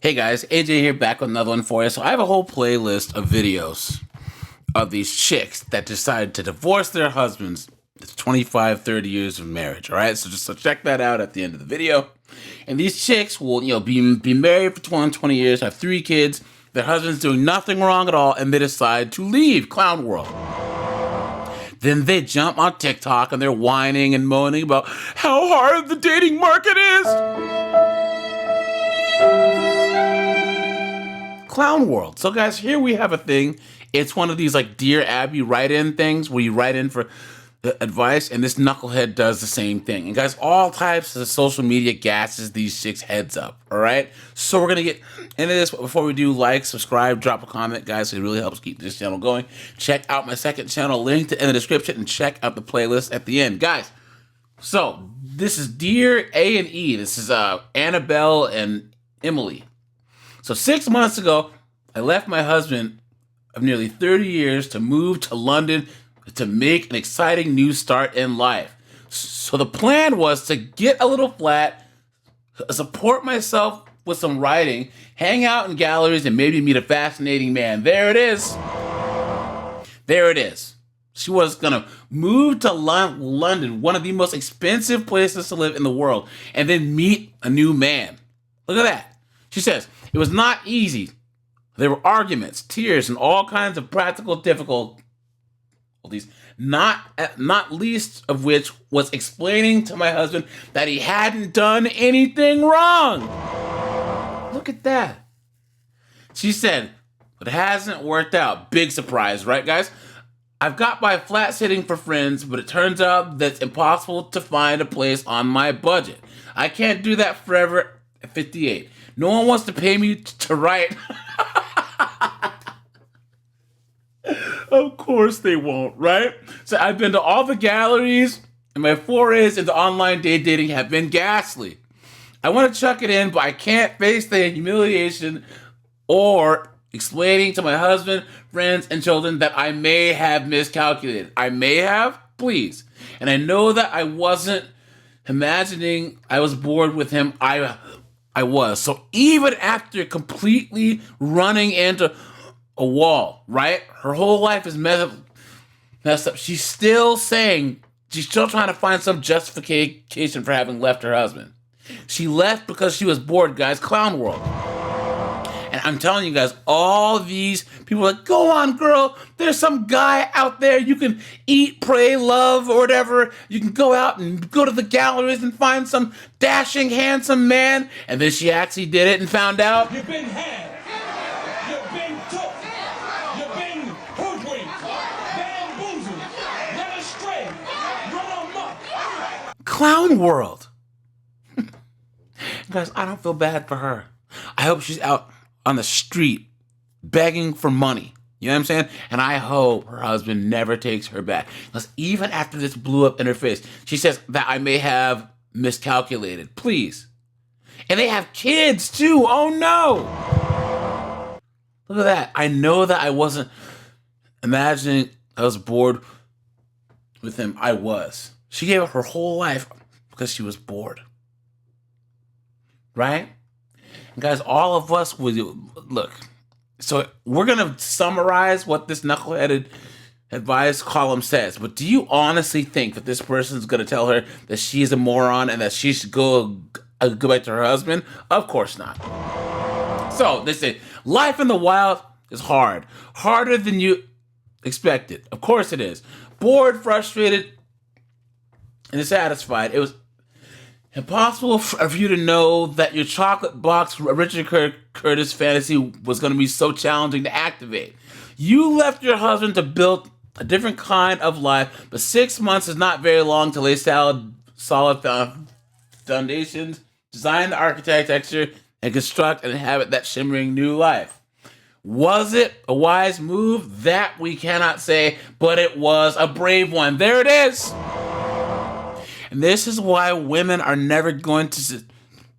Hey guys, AJ here back with another one for you. So I have a whole playlist of videos of these chicks that decided to divorce their husbands. It's 25, 30 years of marriage, all right? So check that out at the end of the video. And these chicks will, be married for 20 years, have 3 kids, their husband's doing nothing wrong at all, and they decide to leave Clown World. Then they jump on TikTok and they're whining and moaning about how hard the dating market is. Clown World. So guys, here we have a thing. It's one of these like Dear Abby write-in things where you write in for advice, and this knucklehead does the same thing. And guys, all types of social media gasses these chicks' heads up, all right? So we're going to get into this, but before we do, like, subscribe, drop a comment, guys. It really helps keep this channel going. Check out my second channel, linked in the description, and check out the playlist at the end. Guys, so this is Dear A and E. This is Annabelle and Emily. So 6 months ago, I left my husband of nearly 30 years to move to London to make an exciting new start in life. So the plan was to get a little flat, support myself with some writing, hang out in galleries, and maybe meet a fascinating man. There it is. There it is. She was going to move to London, one of the most expensive places to live in the world, and then meet a new man. Look at that. She says, it was not easy. There were arguments, tears, and all kinds of practical difficulties, not least of which was explaining to my husband that he hadn't done anything wrong. Look at that. She said, but it hasn't worked out. Big surprise, right, guys? I've got my flat sitting for friends, but it turns out that it's impossible to find a place on my budget. I can't do that forever at 58. No one wants to pay me to write. Of course they won't, right? So I've been to all the galleries, and my forays into online dating have been ghastly. I want to chuck it in, but I can't face the humiliation or explaining to my husband, friends, and children that I may have miscalculated. I may have? Please. And I know that I wasn't imagining I was bored with him. I was. So even after completely running into a wall, right? Her whole life is messed up. She's still saying, she's still trying to find some justification for having left her husband. She left because she was bored, guys. Clown World. And I'm telling you guys, all these people are like, go on, girl. There's some guy out there you can eat, pray, love, or whatever. You can go out and go to the galleries and find some dashing, handsome man. And then she actually did it and found out. You've been had. You've been took. You've been hoodwinked. Bamboozled. Led astray. Run amok. Clown World. Guys, I don't feel bad for her. I hope she's out on the street begging for money. You know what I'm saying? And I hope her husband never takes her back. Because even after this blew up in her face, she says that I may have miscalculated. Please. And they have kids too. Oh no. Look at that. I know that I wasn't imagining I was bored with him. I was. She gave up her whole life because she was bored. Right? And guys, all of us would look. So we're gonna summarize what this knuckleheaded advice column says. But do you honestly think that this person's gonna tell her that she's a moron and that she should go back to her husband? Of course not. So they say life in the wild is hard, harder than you expected. Of course it is. Bored, frustrated, and dissatisfied. It was impossible for you to know that your chocolate box Richard Curtis fantasy was going to be so challenging to activate. You left your husband to build a different kind of life, but 6 months is not very long to lay solid foundations, design the architecture, and construct and inhabit that shimmering new life. Was it a wise move? That we cannot say, but it was a brave one. There it is. And this is why women are never going to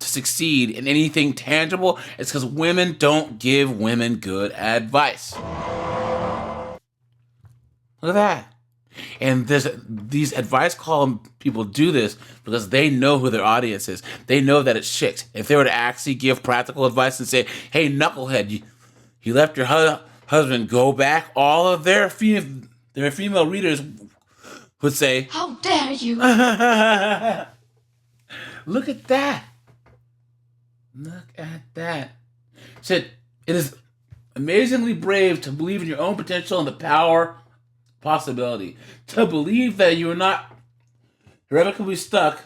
succeed in anything tangible. It's because women don't give women good advice. Look at that. And these advice column people do this because they know who their audience is. They know that it's chicks. If they were to actually give practical advice and say, "Hey, knucklehead, you left your husband, go back," all of their female readers would say, "How dare you!" Look at that. Look at that. Said, it is amazingly brave to believe in your own potential and the power possibility. To believe that you are not irrevocably stuck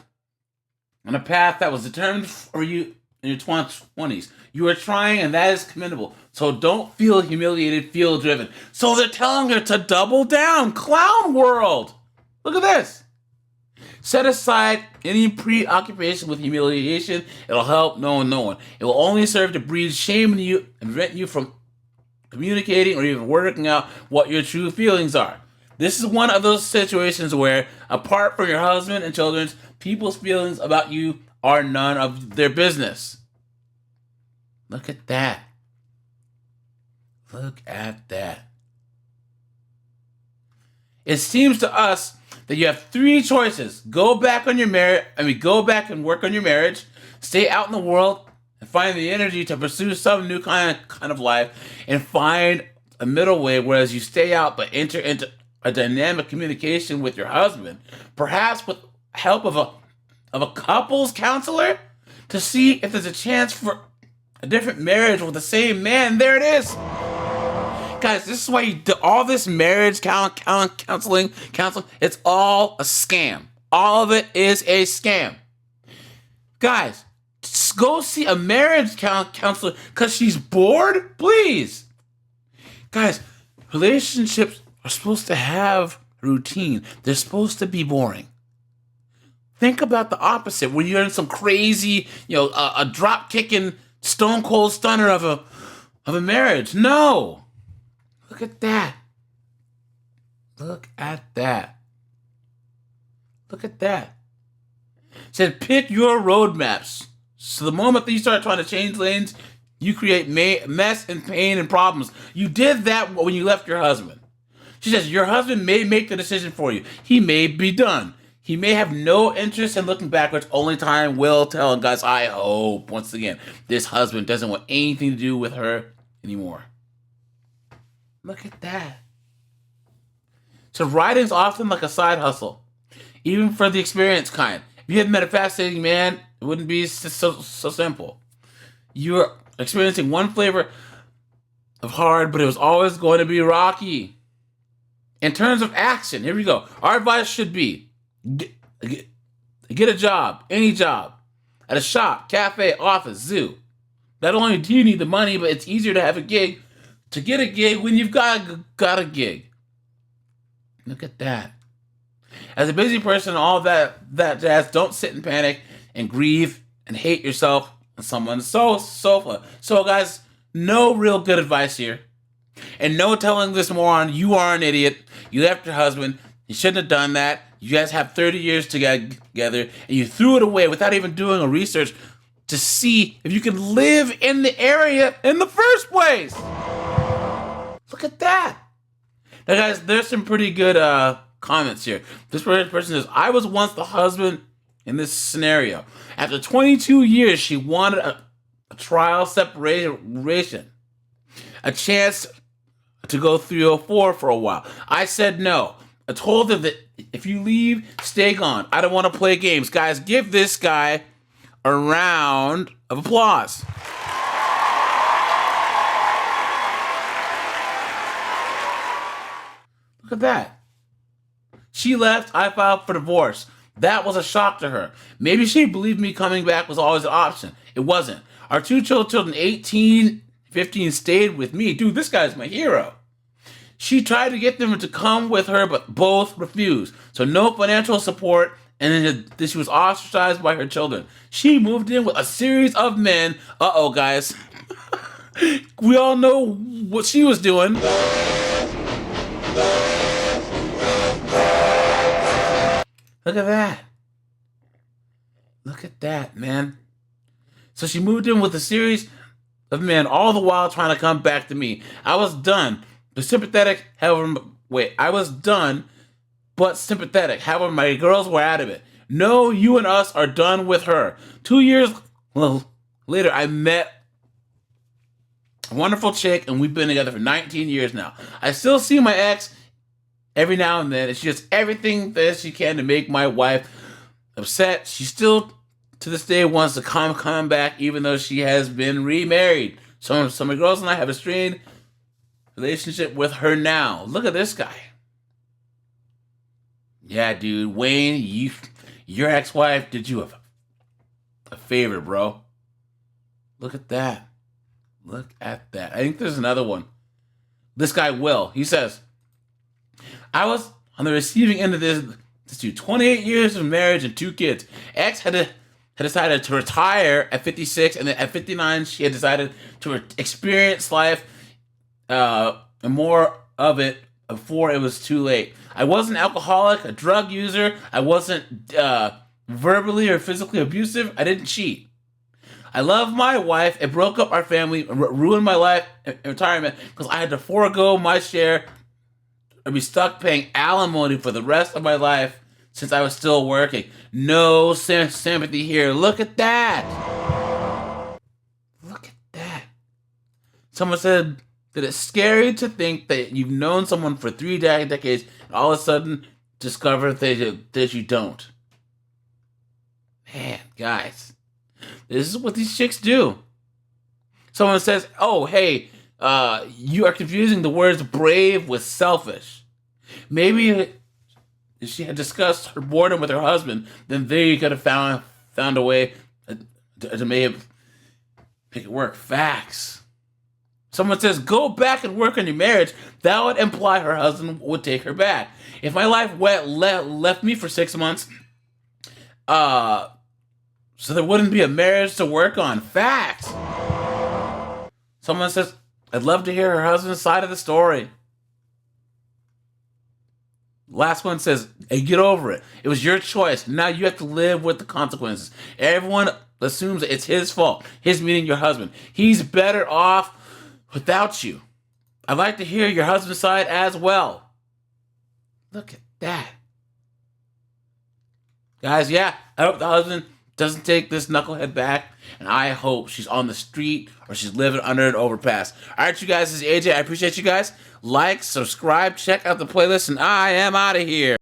on a path that was determined for you in your 20s. You are trying, and that is commendable. So don't feel humiliated, feel driven. So they're telling her to double down. Clown world. Look at this. Set aside any preoccupation with humiliation. It'll help no one. It will only serve to breed shame in you and prevent you from communicating or even working out what your true feelings are. This is one of those situations where, apart from your husband and children, people's feelings about you are none of their business. Look at that. Look at that. It seems to us that you have three choices. Go back on your marriage. Go back and work on your marriage. Stay out in the world and find the energy to pursue some new kind of life, and find a middle way. Whereas you stay out but enter into a dynamic communication with your husband, perhaps with help of a couples counselor, to see if there's a chance for a different marriage with the same man. There it is. Guys, this is why you do all this marriage counseling. It's all a scam. All of it is a scam. Guys, just go see a marriage counselor because she's bored? Please. Guys, relationships are supposed to have routine. They're supposed to be boring. Think about the opposite. When you're in some crazy, a drop-kicking, stone-cold stunner of a marriage. No. Look at that. Look at that. Look at that. It said, pick your roadmaps. So the moment that you start trying to change lanes, you create mess and pain and problems. You did that when you left your husband. She says, your husband may make the decision for you. He may be done. He may have no interest in looking backwards. Only time will tell. And guys, I hope, once again, this husband doesn't want anything to do with her anymore. Look at that. So writing's often like a side hustle, even for the experienced kind. If you had met a fascinating man, it wouldn't be so simple. You're experiencing one flavor of hard, but it was always going to be rocky. In terms of action, here we go. Our advice should be, get a job, any job, at a shop, cafe, office, zoo. Not only do you need the money, but it's easier to have a gig, to get a gig when you've got a gig. Look at that. As a busy person and all that jazz, don't sit and panic and grieve and hate yourself and someone's sofa. So guys, no real good advice here. And no telling this moron, you are an idiot. You left your husband. You shouldn't have done that. You guys have 30 years together, and you threw it away without even doing a research to see if you can live in the area in the first place. Look at that. Now, guys, there's some pretty good comments here. This person says, I was once the husband in this scenario. After 22 years, she wanted a trial separation, a chance to go 304 for a while. I said no. I told her that if you leave, stay gone. I don't want to play games. Guys, give this guy a round of applause. Look at that. She left. I filed for divorce. That was a shock to her. Maybe she believed me coming back was always an option. It wasn't. Our two children, 18, 15, stayed with me. Dude, this guy's my hero. She tried to get them to come with her, but both refused. So no financial support, and then she was ostracized by her children. She moved in with a series of men. Uh-oh, guys. We all know what she was doing. Look at that. Look at that, man. So she moved in with a series of men, all the while trying to come back to me. I was done. The sympathetic, however, I was done but sympathetic. However, my girls were adamant. No, you and us are done with her. 2 years later, I met a wonderful chick, and we've been together for 19 years now. I still see my ex every now and then, and she does everything that she can to make my wife upset. She still, to this day, wants to come back, even though she has been remarried. So my girls and I have a strained relationship with her now. Look at this guy. Yeah, dude, Wayne, your ex-wife did you a favor, bro. Look at that. Look at that. I think there's another one. This guy, Will, he says, I was on the receiving end of this dude. 28 years of marriage and 2 kids. Ex had decided to retire at 56, and then at 59, she had decided to experience life and more of it before it was too late. I wasn't an alcoholic, a drug user. I wasn't verbally or physically abusive. I didn't cheat. I love my wife. It broke up our family, ruined my life in retirement because I had to forego my share or be stuck paying alimony for the rest of my life since I was still working. No sympathy here. Look at that. Look at that. Someone said that it's scary to think that you've known someone for 3 decades and all of a sudden discover that you don't. Man, guys, this is what these chicks do. Someone says, oh, hey, you are confusing the words brave with selfish. Maybe if she had discussed her boredom with her husband, then they could have found a way to make it work. Facts. Someone says, go back and work on your marriage. That would imply her husband would take her back. If my life left me for 6 months, so there wouldn't be a marriage to work on. Facts. Someone says, I'd love to hear her husband's side of the story. Last one says, hey, get over it. It was your choice. Now you have to live with the consequences. Everyone assumes it's his fault. His meaning your husband. He's better off without you. I'd like to hear your husband's side as well. Look at that. Guys, yeah, I hope the husband doesn't take this knucklehead back, and I hope she's on the street or she's living under an overpass. All right, you guys, this is AJ. I appreciate you guys. Like, subscribe, check out the playlist, and I am out of here.